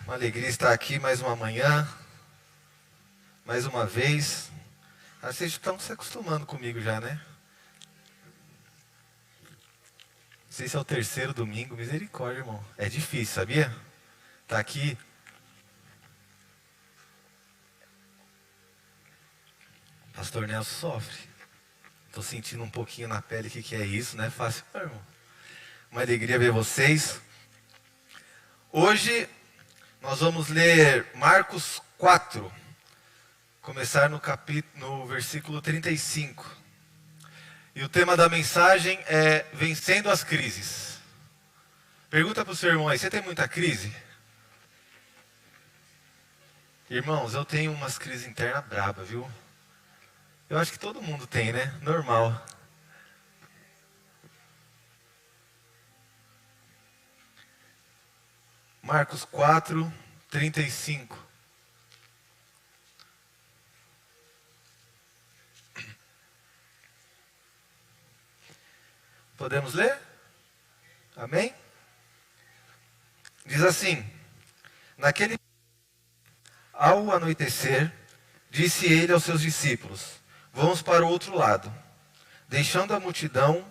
Uma alegria estar aqui mais uma manhã, mais uma vez. Vocês estão se acostumando comigo já, né? Não sei se é o terceiro domingo, misericórdia, irmão. É difícil, sabia? Tá aqui. Pastor Nelson sofre. Tô sentindo um pouquinho na pele o que é isso, não é fácil, não, irmão. Uma alegria ver vocês. Hoje nós vamos ler Marcos 4. Começar no versículo 35. E o tema da mensagem é Vencendo as Crises. Pergunta para o seu irmão aí, você tem muita crise? Irmãos, eu tenho umas crises internas brabas, viu? Eu acho que todo mundo tem, né? Normal. Marcos 4, 35. Podemos ler? Amém? Diz assim: ao anoitecer, disse ele aos seus discípulos: vamos para o outro lado. Deixando a multidão,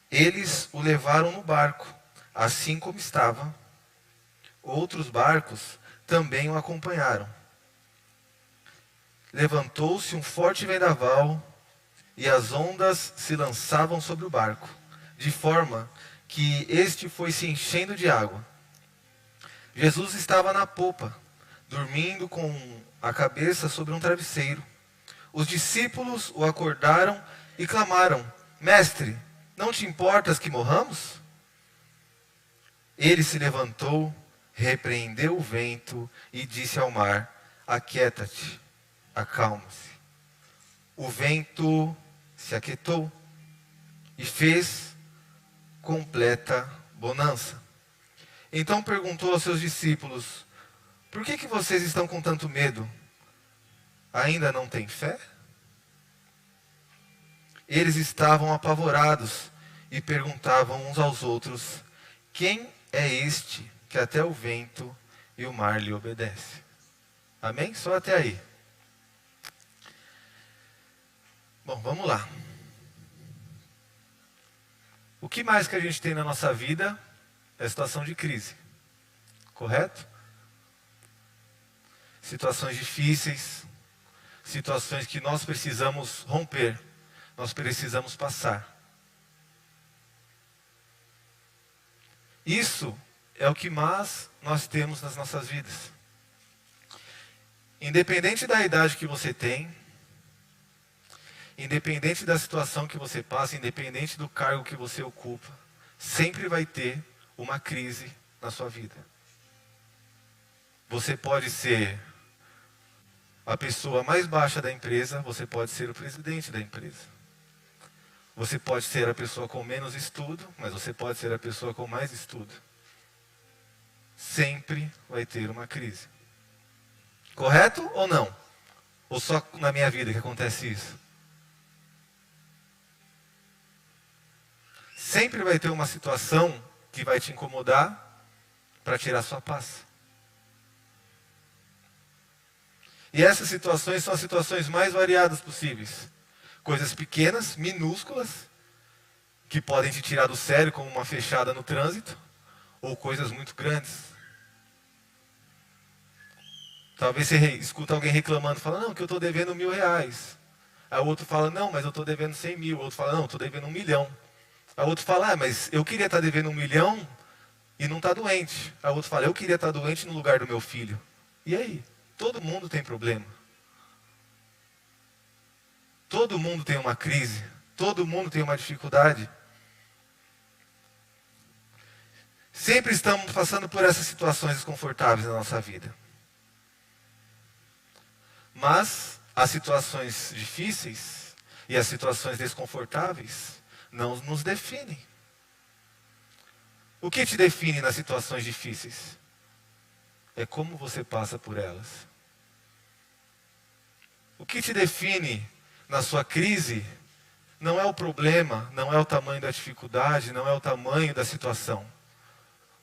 eles o levaram no barco, assim como estava. Outros barcos também o acompanharam. Levantou-se um forte vendaval e as ondas se lançavam sobre o barco, de forma que este foi se enchendo de água. Jesus estava na popa, dormindo com a cabeça sobre um travesseiro. Os discípulos o acordaram e clamaram: Mestre, não te importas que morramos? Ele se levantou, repreendeu o vento e disse ao mar: aquieta-te, acalma-se. O vento se aquietou e fez completa bonança. Então perguntou aos seus discípulos: por que vocês estão com tanto medo? Ainda não têm fé? Eles estavam apavorados e perguntavam uns aos outros: quem é este que até o vento e o mar lhe obedecem? Amém? Só até aí. Bom, vamos lá. O que mais que a gente tem na nossa vida é a situação de crise. Correto? Situações difíceis, situações que nós precisamos romper, nós precisamos passar. Isso é o que mais nós temos nas nossas vidas. Independente da idade que você tem, independente da situação que você passa, independente do cargo que você ocupa, sempre vai ter uma crise na sua vida. Você pode ser a pessoa mais baixa da empresa, você pode ser o presidente da empresa. Você pode ser a pessoa com menos estudo, mas você pode ser a pessoa com mais estudo. Sempre vai ter uma crise. Correto ou não? Ou só na minha vida que acontece isso? Sempre vai ter uma situação que vai te incomodar para tirar sua paz. E essas situações são as situações mais variadas possíveis. Coisas pequenas, minúsculas, que podem te tirar do sério, como uma fechada no trânsito, ou coisas muito grandes. Talvez você escuta alguém reclamando, fala: não, que eu estou devendo R$1.000. Aí o outro fala: não, mas eu estou devendo 100 mil. O outro fala: não, eu estou devendo 1 milhão. Aí o outro fala: mas eu queria estar devendo 1 milhão e não está doente. Aí o outro fala: eu queria estar doente no lugar do meu filho. E aí? Todo mundo tem problema. Todo mundo tem uma crise. Todo mundo tem uma dificuldade. Sempre estamos passando por essas situações desconfortáveis na nossa vida. Mas as situações difíceis e as situações desconfortáveis não nos definem. O que te define nas situações difíceis? É como você passa por elas. O que te define na sua crise não é o problema, não é o tamanho da dificuldade, não é o tamanho da situação.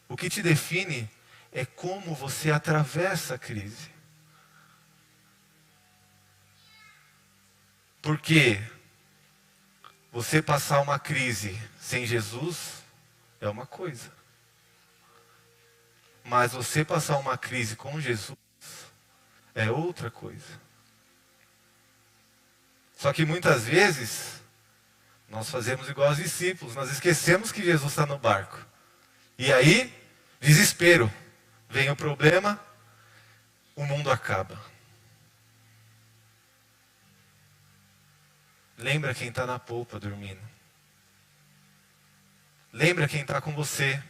O que te define é como você atravessa a crise. Porque você passar uma crise sem Jesus é uma coisa. Mas você passar uma crise com Jesus é outra coisa. Só que muitas vezes nós fazemos igual aos discípulos, nós esquecemos que Jesus está no barco. E aí, desespero. Vem o problema, o mundo acaba. Lembra quem está na polpa dormindo. Lembra quem está com você.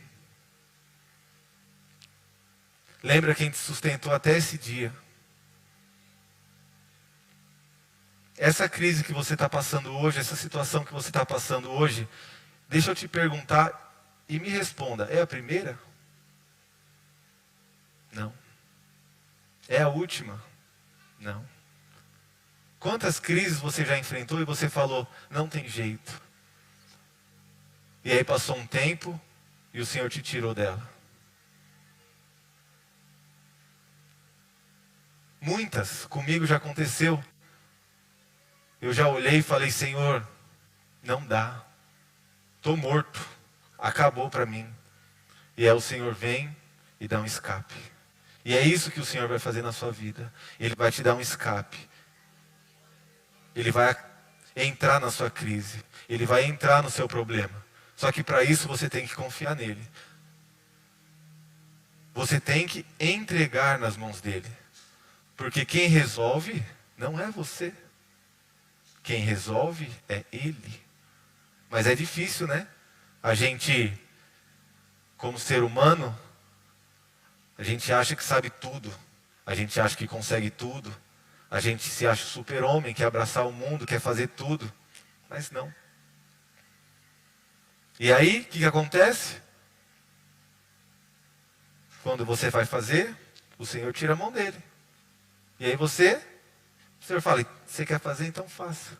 Lembra quem te sustentou até esse dia. Essa crise que você está passando hoje, essa situação que você está passando hoje, deixa eu te perguntar e me responda, é a primeira? Não. É a última? Não. Quantas crises você já enfrentou e você falou, não tem jeito. E aí passou um tempo e o Senhor te tirou dela. Muitas, comigo já aconteceu. Eu já olhei e falei, Senhor, não dá. Estou morto. Acabou para mim. E aí o Senhor vem e dá um escape. E é isso que o Senhor vai fazer na sua vida. Ele vai te dar um escape. Ele vai entrar na sua crise. Ele vai entrar no seu problema. Só que para isso você tem que confiar nele. Você tem que entregar nas mãos dele. Porque quem resolve não é você. Quem resolve é ele. Mas é difícil, né? A gente, como ser humano, a gente acha que sabe tudo. A gente acha que consegue tudo. A gente se acha super-homem, quer abraçar o mundo, quer fazer tudo. Mas não. E aí, o que acontece? Quando você vai fazer, o Senhor tira a mão dele. E aí o Senhor fala, você quer fazer, então faça.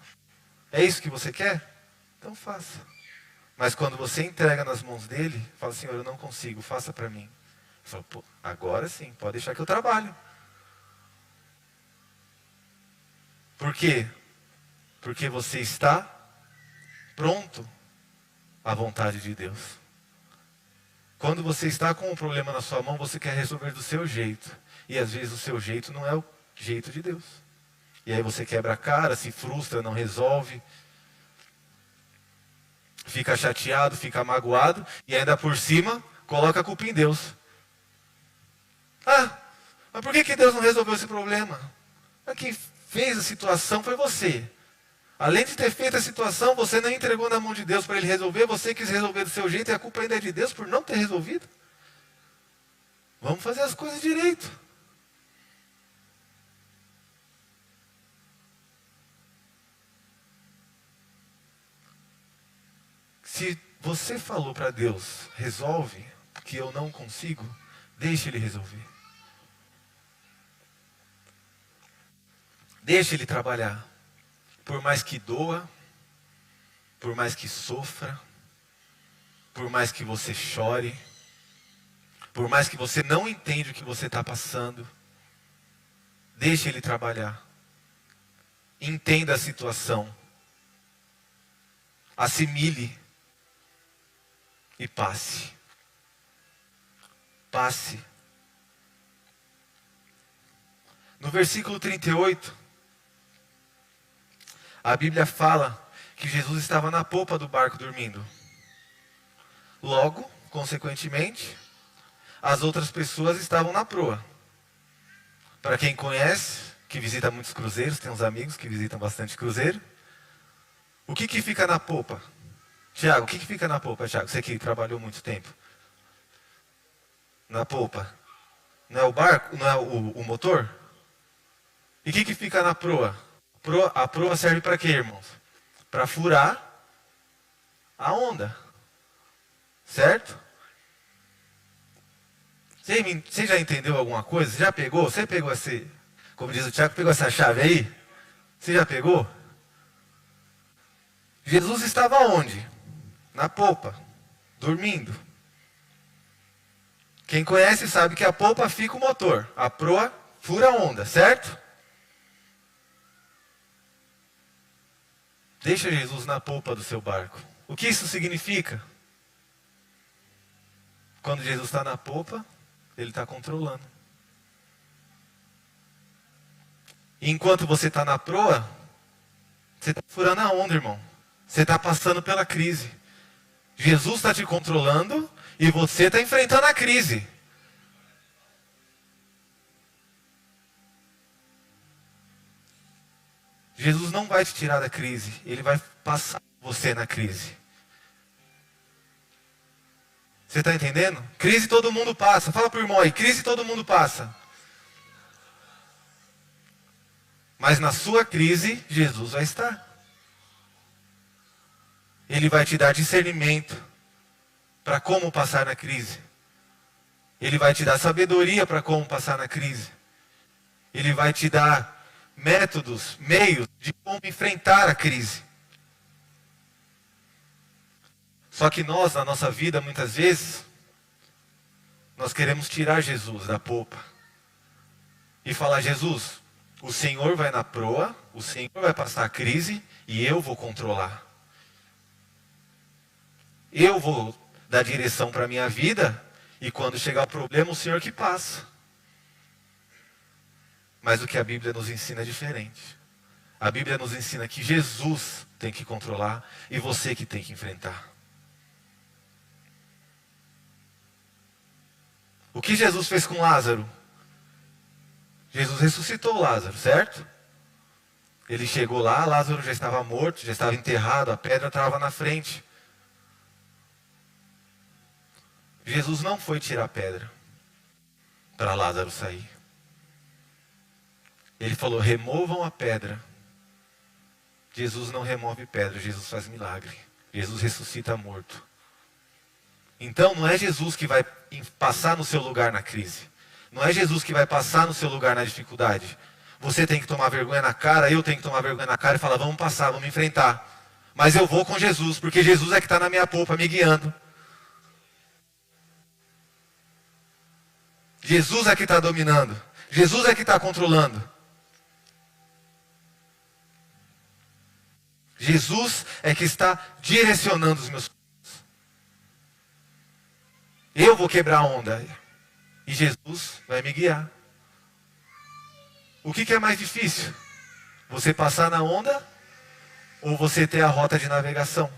É isso que você quer? Então faça. Mas quando você entrega nas mãos dele, fala, Senhor, eu não consigo, faça para mim. Eu falo, pô, agora sim, pode deixar que eu trabalho. Por quê? Porque você está pronto à vontade de Deus. Quando você está com um problema na sua mão, você quer resolver do seu jeito. E às vezes o seu jeito não é o jeito de Deus. E aí você quebra a cara, se frustra, não resolve. Fica chateado, fica magoado. E ainda por cima, coloca a culpa em Deus. Ah, mas por que Deus não resolveu esse problema? Quem fez a situação foi você. Além de ter feito a situação, você não entregou na mão de Deus para ele resolver. Você quis resolver do seu jeito e a culpa ainda é de Deus por não ter resolvido. Vamos fazer as coisas direito. Se você falou para Deus, resolve, que eu não consigo, deixe ele resolver. Deixe ele trabalhar. Por mais que doa, por mais que sofra, por mais que você chore, por mais que você não entenda o que você está passando, deixe ele trabalhar. Entenda a situação. Assimile. E passe. Passe. No versículo 38, a Bíblia fala que Jesus estava na popa do barco dormindo. Logo, consequentemente, as outras pessoas estavam na proa. Para quem conhece, que visita muitos cruzeiros, tem uns amigos que visitam bastante cruzeiro. O que fica na popa? Tiago, o que fica na polpa, Tiago? Você que trabalhou muito tempo. Na polpa. Não é o barco? Não é o motor? E o que fica na proa? A proa serve para quê, irmãos? Para furar a onda. Certo? Você já entendeu alguma coisa? Você já pegou? Você pegou esse, como diz o Tiago, pegou essa chave aí? Você já pegou? Jesus estava onde? Na popa, dormindo. Quem conhece sabe que a polpa fica o motor, a proa fura a onda, certo? Deixa Jesus na polpa do seu barco. O que isso significa? Quando Jesus está na polpa, ele está controlando. E enquanto você está na proa, você está furando a onda, irmão. Você está passando pela crise. Jesus está te controlando e você está enfrentando a crise. Jesus não vai te tirar da crise. Ele vai passar você na crise. Você está entendendo? Crise todo mundo passa. Fala para o irmão aí, crise todo mundo passa. Mas na sua crise, Jesus vai estar. Ele vai te dar discernimento para como passar na crise. Ele vai te dar sabedoria para como passar na crise. Ele vai te dar métodos, meios de como enfrentar a crise. Só que nós, na nossa vida, muitas vezes, nós queremos tirar Jesus da polpa. E falar, Jesus, o Senhor vai na proa, o Senhor vai passar a crise e eu vou controlar. Eu vou dar direção para a minha vida e quando chegar o problema, o Senhor que passa. Mas o que a Bíblia nos ensina é diferente. A Bíblia nos ensina que Jesus tem que controlar e você que tem que enfrentar. O que Jesus fez com Lázaro? Jesus ressuscitou Lázaro, certo? Ele chegou lá, Lázaro já estava morto, já estava enterrado, a pedra estava na frente. Jesus não foi tirar a pedra para Lázaro sair. Ele falou, removam a pedra. Jesus não remove pedra, Jesus faz milagre. Jesus ressuscita morto. Então não é Jesus que vai passar no seu lugar na crise. Não é Jesus que vai passar no seu lugar na dificuldade. Você tem que tomar vergonha na cara, eu tenho que tomar vergonha na cara e falar, vamos passar, vamos enfrentar. Mas eu vou com Jesus, porque Jesus é que está na minha polpa me guiando. Jesus é que está dominando. Jesus é que está controlando. Jesus é que está direcionando os meus passos. Eu vou quebrar a onda. E Jesus vai me guiar. O que é mais difícil? Você passar na onda ou você ter a rota de navegação?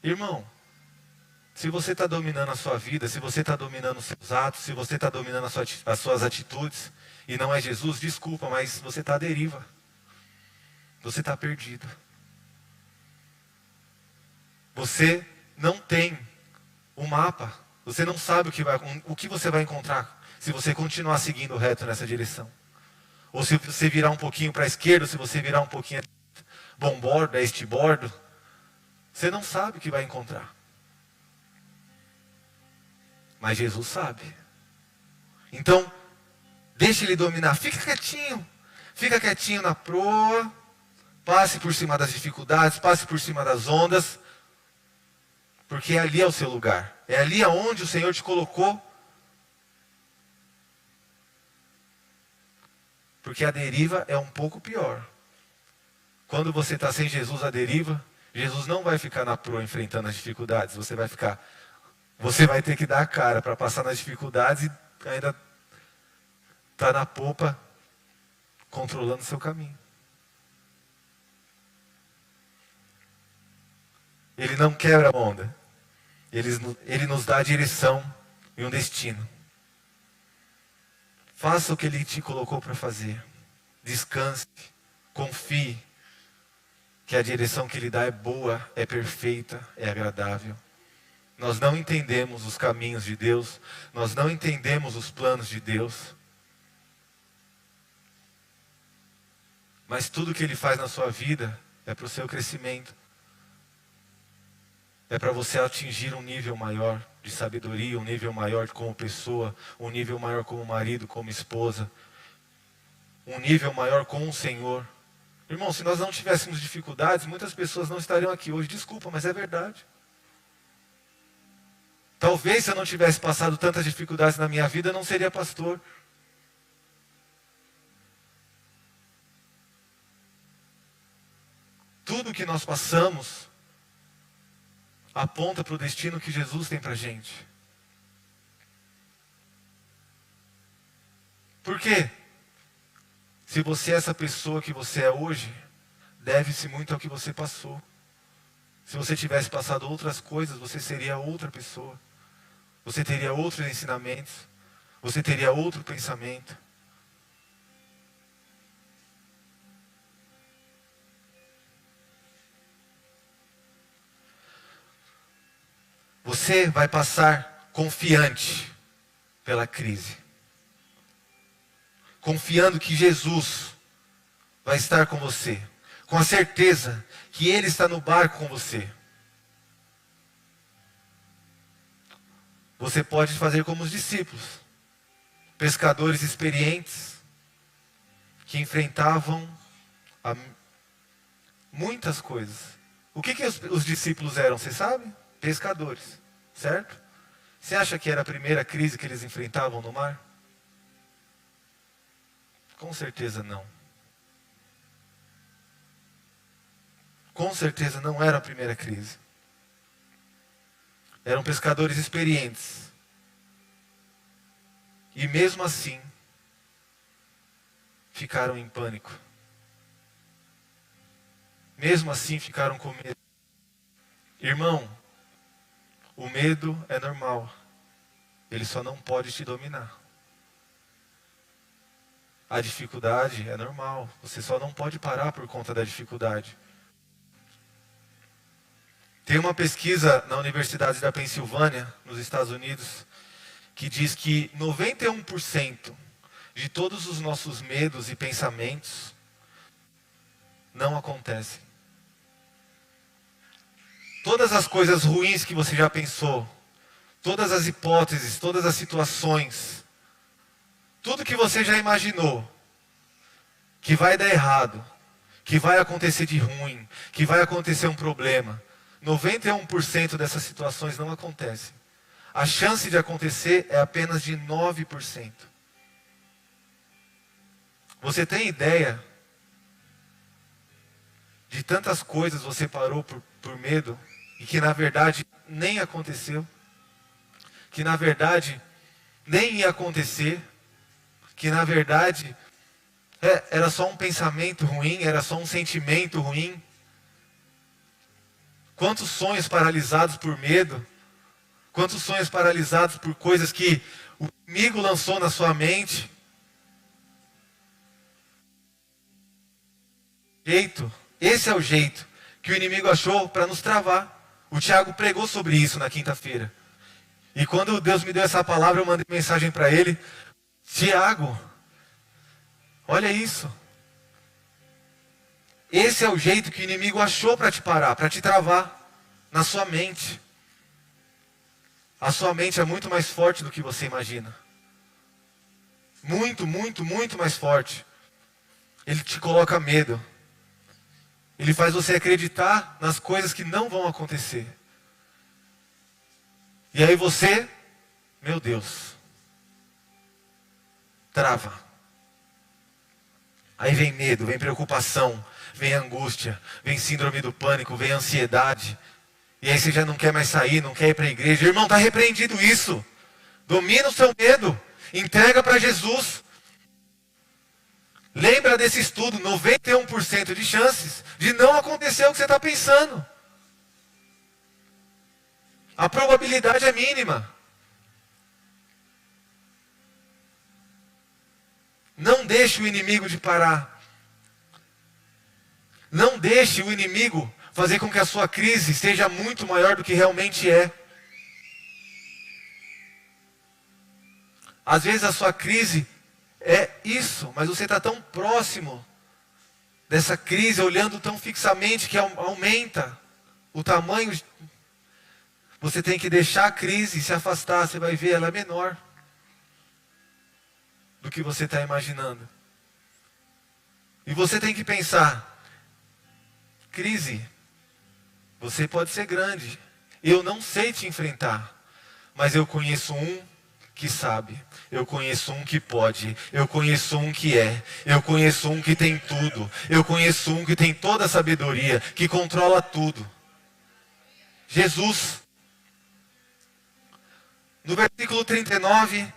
Irmão, se você está dominando a sua vida, se você está dominando os seus atos, se você está dominando as suas atitudes, e não é Jesus, desculpa, mas você está à deriva. Você está perdido. Você não tem um mapa. Você não sabe o que você vai encontrar se você continuar seguindo reto nessa direção. Ou se você virar um pouquinho para a esquerda, ou se você virar um pouquinho bom bordo, este bordo. Você não sabe o que vai encontrar. Mas Jesus sabe. Então, deixe Ele dominar. Fica quietinho na proa. Passe por cima das dificuldades, passe por cima das ondas. Porque ali é o seu lugar. É ali aonde o Senhor te colocou. Porque a deriva é um pouco pior. Quando você está sem Jesus à deriva, Jesus não vai ficar na proa enfrentando as dificuldades. Você vai ter que dar a cara para passar nas dificuldades e ainda está na polpa controlando o seu caminho. Ele não quebra a onda. Ele nos dá a direção e um destino. Faça o que Ele te colocou para fazer. Descanse. Confie que a direção que Ele dá é boa, é perfeita, é agradável. Nós não entendemos os caminhos de Deus. Nós não entendemos os planos de Deus. Mas tudo que Ele faz na sua vida é para o seu crescimento. É para você atingir um nível maior de sabedoria, um nível maior como pessoa, um nível maior como marido, como esposa, um nível maior com o Senhor. Irmão, se nós não tivéssemos dificuldades, muitas pessoas não estariam aqui hoje. Desculpa, mas é verdade. Talvez se eu não tivesse passado tantas dificuldades na minha vida, eu não seria pastor. Tudo que nós passamos aponta para o destino que Jesus tem para a gente. Por quê? Se você é essa pessoa que você é hoje, deve-se muito ao que você passou. Se você tivesse passado outras coisas, você seria outra pessoa. Você teria outros ensinamentos. Você teria outro pensamento. Você vai passar confiante pela crise. Confiando que Jesus vai estar com você. Com a certeza que Ele está no barco com você. Você pode fazer como os discípulos. Pescadores experientes. Que enfrentavam muitas coisas. O que os discípulos eram, você sabe? Pescadores, certo? Você acha que era a primeira crise que eles enfrentavam no mar? Com certeza não. Com certeza não era a primeira crise. Eram pescadores experientes. E mesmo assim, ficaram em pânico. Mesmo assim, ficaram com medo. Irmão, o medo é normal. Ele só não pode te dominar. A dificuldade é normal. Você só não pode parar por conta da dificuldade. Tem uma pesquisa na Universidade da Pensilvânia, nos Estados Unidos, que diz que 91% de todos os nossos medos e pensamentos não acontecem. Todas as coisas ruins que você já pensou, todas as hipóteses, todas as situações, tudo que você já imaginou, que vai dar errado, que vai acontecer de ruim, que vai acontecer um problema, 91% dessas situações não acontecem. A chance de acontecer é apenas de 9%. Você tem ideia de tantas coisas você parou por medo e que na verdade nem aconteceu? Que na verdade nem ia acontecer? Que na verdade era só um pensamento ruim, era só um sentimento ruim? Quantos sonhos paralisados por medo? Quantos sonhos paralisados por coisas que o inimigo lançou na sua mente? Esse é o jeito que o inimigo achou para nos travar. O Tiago pregou sobre isso na quinta-feira. E quando Deus me deu essa palavra, eu mandei mensagem para ele. Tiago, olha isso. Esse é o jeito que o inimigo achou para te parar, para te travar na sua mente. A sua mente é muito mais forte do que você imagina. Muito, muito, muito mais forte. Ele te coloca medo. Ele faz você acreditar nas coisas que não vão acontecer. E aí você, meu Deus, trava. Aí vem medo, vem preocupação, vem angústia, vem síndrome do pânico, vem ansiedade. E aí você já não quer mais sair, não quer ir para a igreja. Irmão, está repreendido isso. Domina o seu medo. Entrega para Jesus. Lembra desse estudo, 91% de chances de não acontecer o que você está pensando. A probabilidade é mínima. Não deixe o inimigo te parar. Não deixe o inimigo fazer com que a sua crise seja muito maior do que realmente é. Às vezes a sua crise é isso, mas você está tão próximo dessa crise, olhando tão fixamente que aumenta o tamanho. Você tem que deixar a crise se afastar, você vai ver, ela é menor do que você está imaginando. E você tem que pensar, crise, você pode ser grande, eu não sei te enfrentar, Mas eu conheço um que sabe, eu conheço um que pode, eu conheço um que é, eu conheço um que tem tudo, eu conheço um que tem toda a sabedoria, que controla tudo. Jesus. No versículo 39,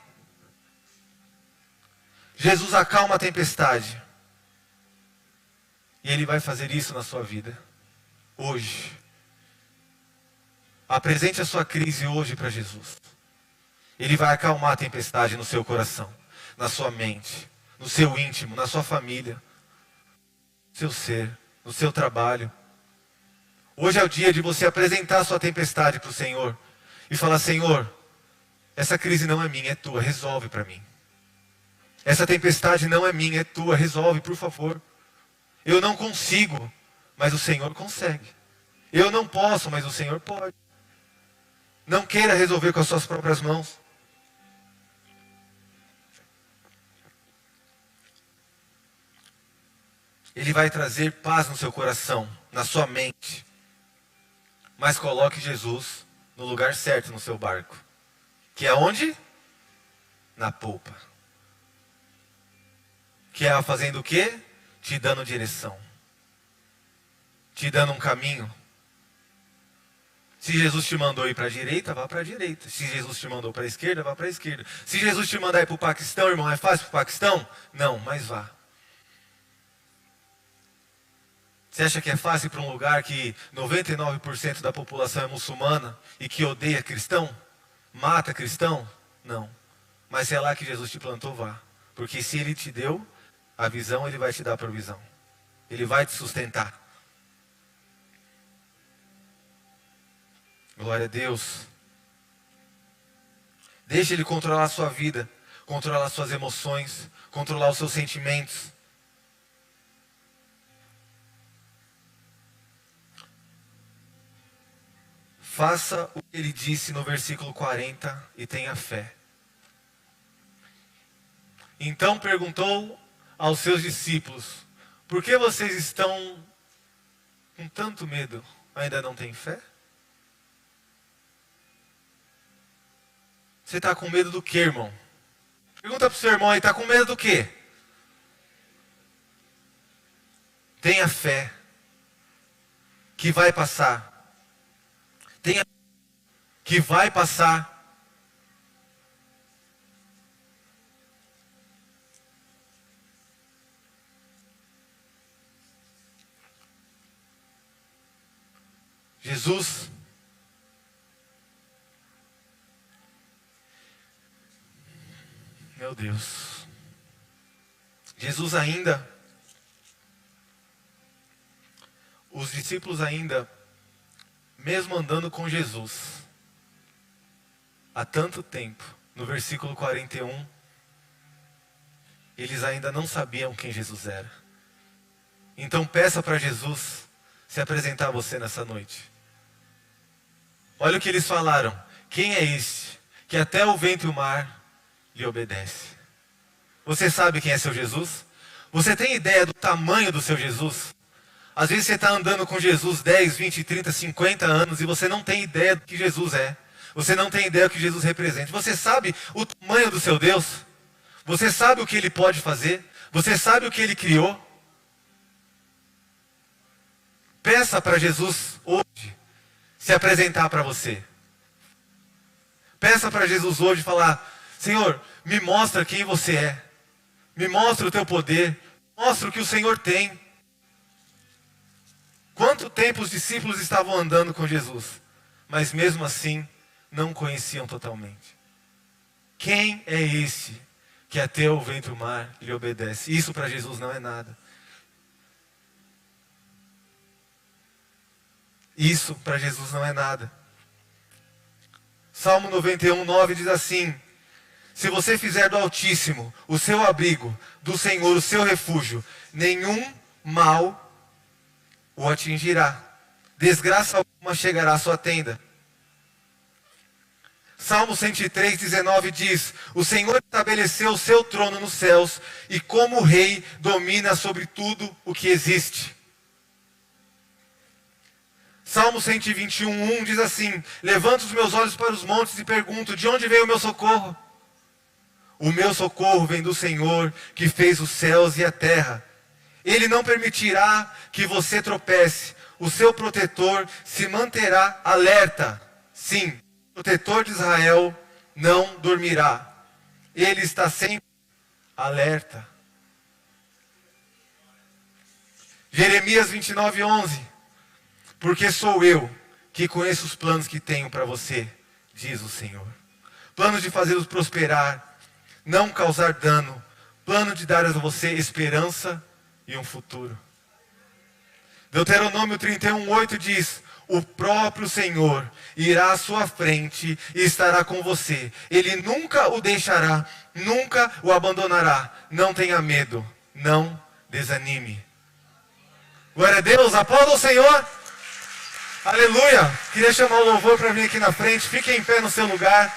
Jesus acalma a tempestade. E Ele vai fazer isso na sua vida, hoje. Apresente a sua crise hoje para Jesus. Ele vai acalmar a tempestade no seu coração, na sua mente, no seu íntimo, na sua família, no seu ser, no seu trabalho. Hoje é o dia de você apresentar a sua tempestade para o Senhor e falar: Senhor, essa crise não é minha, é tua, resolve para mim. Essa tempestade não é minha, é tua, resolve, por favor. Eu não consigo, mas o Senhor consegue. Eu não posso, mas o Senhor pode. Não queira resolver com as suas próprias mãos. Ele vai trazer paz no seu coração, na sua mente. Mas coloque Jesus no lugar certo no seu barco. Que é onde? Na polpa. Que é fazendo o quê? Te dando direção. Te dando um caminho. Se Jesus te mandou ir para a direita, vá para a direita. Se Jesus te mandou para a esquerda, vá para a esquerda. Se Jesus te mandar ir para o Paquistão, irmão, é fácil para o Paquistão? Não, mas vá. Você acha que é fácil para um lugar que 99% da população é muçulmana e que odeia cristão? Mata cristão? Não. Mas se é lá que Jesus te plantou, vá. Porque se Ele te deu a visão, Ele vai te dar a provisão. Ele vai te sustentar. Glória a Deus. Deixe Ele controlar a sua vida, controlar as suas emoções, controlar os seus sentimentos. Faça o que Ele disse no versículo 40 e tenha fé. Então perguntou aos seus discípulos: por que vocês estão com tanto medo? Ainda não têm fé? Você está com medo do que, irmão? Pergunta para o seu irmão aí, está com medo do quê? Tenha fé que vai passar. Tenha que vai passar. Jesus meu Deus. Jesus ainda, os discípulos ainda, mesmo andando com Jesus há tanto tempo, no versículo 41, eles ainda não sabiam quem Jesus era. Então peça para Jesus se apresentar a você nessa noite. Olha o que eles falaram: quem é este que até o vento e o mar lhe obedece? Você sabe quem é seu Jesus? Você tem ideia do tamanho do seu Jesus? Às vezes você está andando com Jesus 10, 20, 30, 50 anos e você não tem ideia do que Jesus é. Você não tem ideia do que Jesus representa. Você sabe o tamanho do seu Deus? Você sabe o que Ele pode fazer? Você sabe o que Ele criou? Peça para Jesus hoje se apresentar para você. Peça para Jesus hoje falar: Senhor, me mostra quem você é. Me mostra o teu poder. Mostra o que o Senhor tem. Quanto tempo os discípulos estavam andando com Jesus, mas mesmo assim não conheciam totalmente. Quem é esse que até o vento e o mar lhe obedece? Isso para Jesus não é nada. Isso para Jesus não é nada. Salmo 91, 9 diz assim: se você fizer do Altíssimo o seu abrigo, do Senhor o seu refúgio, nenhum mal o atingirá. Desgraça alguma chegará à sua tenda. Salmo 103, 19 diz: o Senhor estabeleceu o seu trono nos céus e como rei domina sobre tudo o que existe. Salmo 121, diz assim: levanto os meus olhos para os montes e pergunto, de onde veio o meu socorro? O meu socorro vem do Senhor, que fez os céus e a terra. Ele não permitirá que você tropece. O seu protetor se manterá alerta. Sim, o protetor de Israel não dormirá. Ele está sempre alerta. Jeremias 29:11. Porque sou eu que conheço os planos que tenho para você, diz o Senhor. Planos de fazê-los prosperar, não causar dano. Plano de dar a você esperança e um futuro. Deuteronômio 31:8 diz: o próprio Senhor irá à sua frente e estará com você. Ele nunca o deixará, nunca o abandonará. Não tenha medo, não desanime. Glória a Deus, aplauda o Senhor. Aleluia. Queria chamar o louvor para vir aqui na frente. Fique em pé no seu lugar.